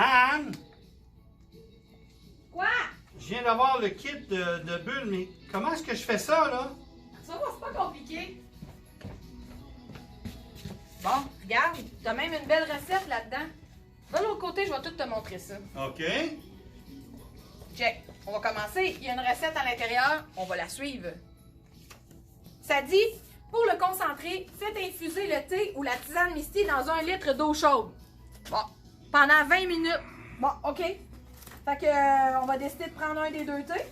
Anne, Quoi? je viens d'avoir le kit de bulles, mais comment est-ce que je fais ça, là? Ça va, c'est pas compliqué. Bon, regarde, t'as même une belle recette là-dedans. Va de l'autre côté, je vais tout te montrer ça. OK. Check. On va commencer. Il y a une recette à l'intérieur. On va la suivre. Ça dit, pour le concentré, faites infuser le thé ou la tisane Misty dans 1 litre d'eau chaude. Bon, pendant 20 minutes. Bon, OK. Fait que, on va décider de prendre un des 2 thés.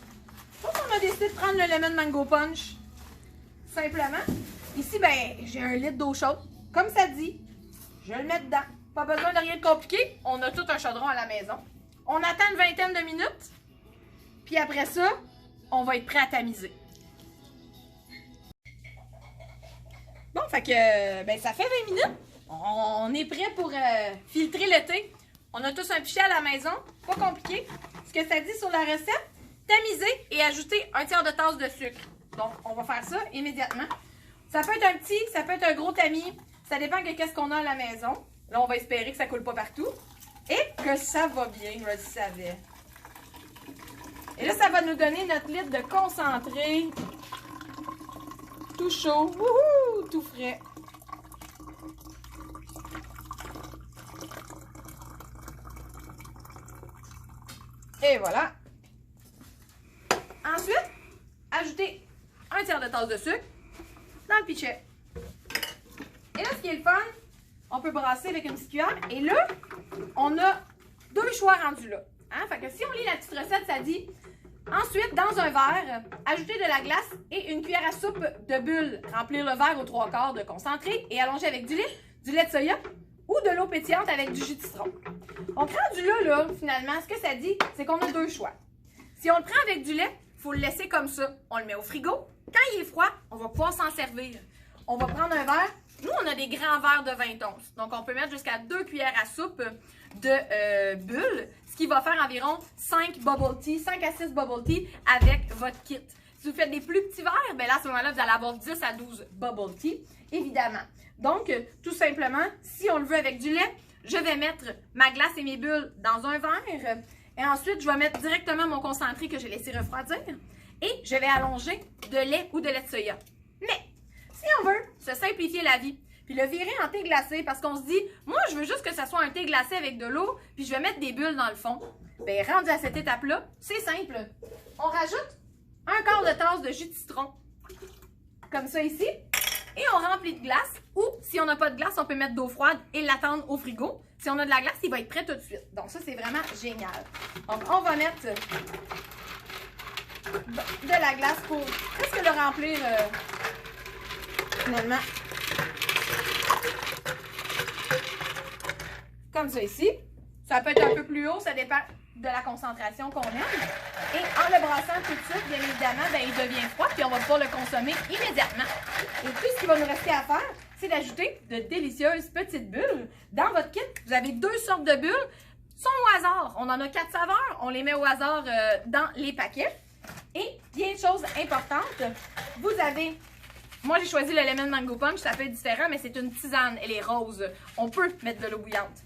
On a décidé de prendre le Lemon Mango Punch. Simplement. Ici, ben, j'ai 1 litre d'eau chaude. Comme ça dit, je le mets dedans. Pas besoin de rien de compliqué. On a tout un chaudron à la maison. On attend une vingtaine de minutes. Puis après ça, on va être prêt à tamiser. Bon, fait que, ben, ça fait 20 minutes. On est prêt pour filtrer le thé. On a tous un pichet à la maison. Pas compliqué. Ce que ça dit sur la recette, tamiser et ajouter 1/4 de tasse de sucre. Donc, on va faire ça immédiatement. Ça peut être un petit, ça peut être un gros tamis. Ça dépend de qu'est-ce qu'on a à la maison. Là, on va espérer que ça coule pas partout. Et que ça va bien, je le savais. Et là, ça va nous donner notre litre de concentré. Tout chaud. Wouhou! Tout frais. Et voilà. Ensuite, ajoutez 1/4 de tasse de sucre dans le pichet. Et là, ce qui est le fun, on peut brasser avec une petite cuillère. Et là, on a 2 choix rendus là. Hein? Fait que si on lit la petite recette, ça dit ensuite, dans un verre, ajouter de la glace et une cuillère à soupe de bulles. Remplir le verre aux 3/4 de concentré et allonger avec du lait de soya ou de l'eau pétillante avec du jus de citron. Donc, rendu là, finalement, ce que ça dit, c'est qu'on a 2 choix. Si on le prend avec du lait, il faut le laisser comme ça. On le met au frigo. Quand il est froid, on va pouvoir s'en servir. On va prendre un verre. Nous, on a des grands verres de 20 onces. Donc, on peut mettre jusqu'à 2 cuillères à soupe de bulles, ce qui va faire environ 5 bubble tea, 5 à 6 bubble tea avec votre kit. Si vous faites des plus petits verres, bien là, à ce moment-là, vous allez avoir 10 à 12 bubble tea, évidemment. Donc, tout simplement, si on le veut avec du lait, je vais mettre ma glace et mes bulles dans un verre. Et ensuite, je vais mettre directement mon concentré que j'ai laissé refroidir. Et je vais allonger de lait ou de lait de soya. Mais, si on veut se simplifier la vie, puis le virer en thé glacé, parce qu'on se dit, moi, je veux juste que ça soit un thé glacé avec de l'eau, puis je vais mettre des bulles dans le fond. Bien, rendu à cette étape-là, c'est simple. On rajoute 1/4 de tasse de jus de citron, comme ça ici, et on remplit de glace, ou si on n'a pas de glace, on peut mettre d'eau froide et l'attendre au frigo. Si on a de la glace, il va être prêt tout de suite. Donc ça, c'est vraiment génial. Donc, on va mettre de la glace pour presque le remplir finalement. Comme ça ici. Ça peut être un peu plus haut, ça dépend de la concentration qu'on aime. Et en le brassant tout de suite, bien évidemment, ben, il devient froid, puis on va pouvoir le consommer immédiatement. Et tout ce qu'il va nous rester à faire, c'est d'ajouter de délicieuses petites bulles. Dans votre kit, vous avez 2 sortes de bulles. Sont au hasard. On en a 4 saveurs. On les met au hasard dans les paquets. Et bien de choses importantes, vous avez... Moi, j'ai choisi le Lemon Mango Punch. Ça peut être différent, mais c'est une tisane. Elle est rose. On peut mettre de l'eau bouillante.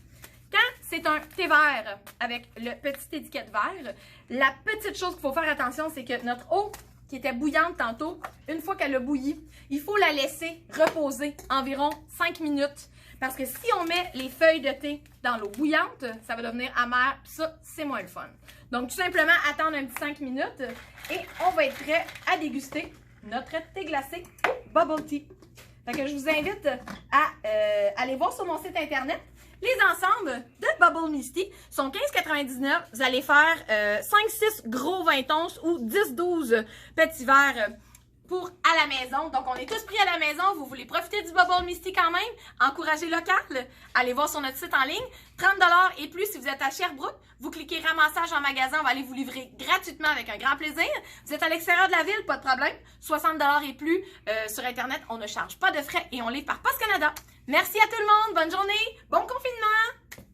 Quand c'est un thé vert avec le petit étiquette vert, la petite chose qu'il faut faire attention, c'est que notre eau qui était bouillante tantôt, une fois qu'elle a bouilli, il faut la laisser reposer environ 5 minutes. Parce que si on met les feuilles de thé dans l'eau bouillante, ça va devenir amer, puis ça, c'est moins le fun. Donc, tout simplement, attendre un petit 5 minutes et on va être prêt à déguster notre thé glacé Bubble Tea. Fait que je vous invite à aller voir sur mon site internet. Les ensembles de Bubble Misty sont 15,99. Vous allez faire 5-6 gros 20 onces ou 10-12 petits verres pour à la maison. Donc, on est tous pris à la maison. Vous voulez profiter du Bubble Misty quand même? Encouragez local. Allez voir sur notre site en ligne. 30 $ et plus si vous êtes à Sherbrooke. Vous cliquez ramassage en magasin. On va aller vous livrer gratuitement avec un grand plaisir. Vous êtes à l'extérieur de la ville, pas de problème. 60 $ et plus sur Internet. On ne charge pas de frais et on livre par Post Canada. Merci à tout le monde. Bonne journée. Bon confinement.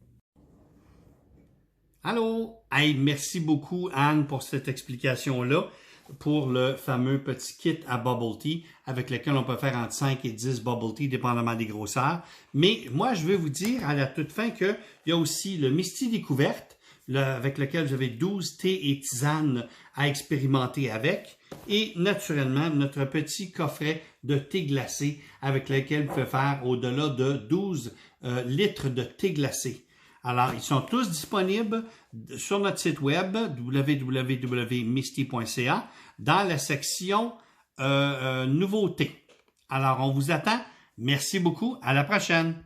Allô? Hey, merci beaucoup, Anne, pour cette explication-là. pour le fameux petit kit à bubble tea avec lequel on peut faire entre 5 et 10 bubble tea, dépendamment des grosseurs. Mais moi, je vais vous dire à la toute fin qu'il y a aussi le Misty Découverte, avec lequel vous avez 12 thés et tisanes à expérimenter avec. Et naturellement, notre petit coffret de thé glacé avec lequel vous pouvez faire au-delà de 12 litres de thé glacé. Alors, ils sont tous disponibles sur notre site web www.misty.ca dans la section nouveautés. Alors, on vous attend. Merci beaucoup. À la prochaine.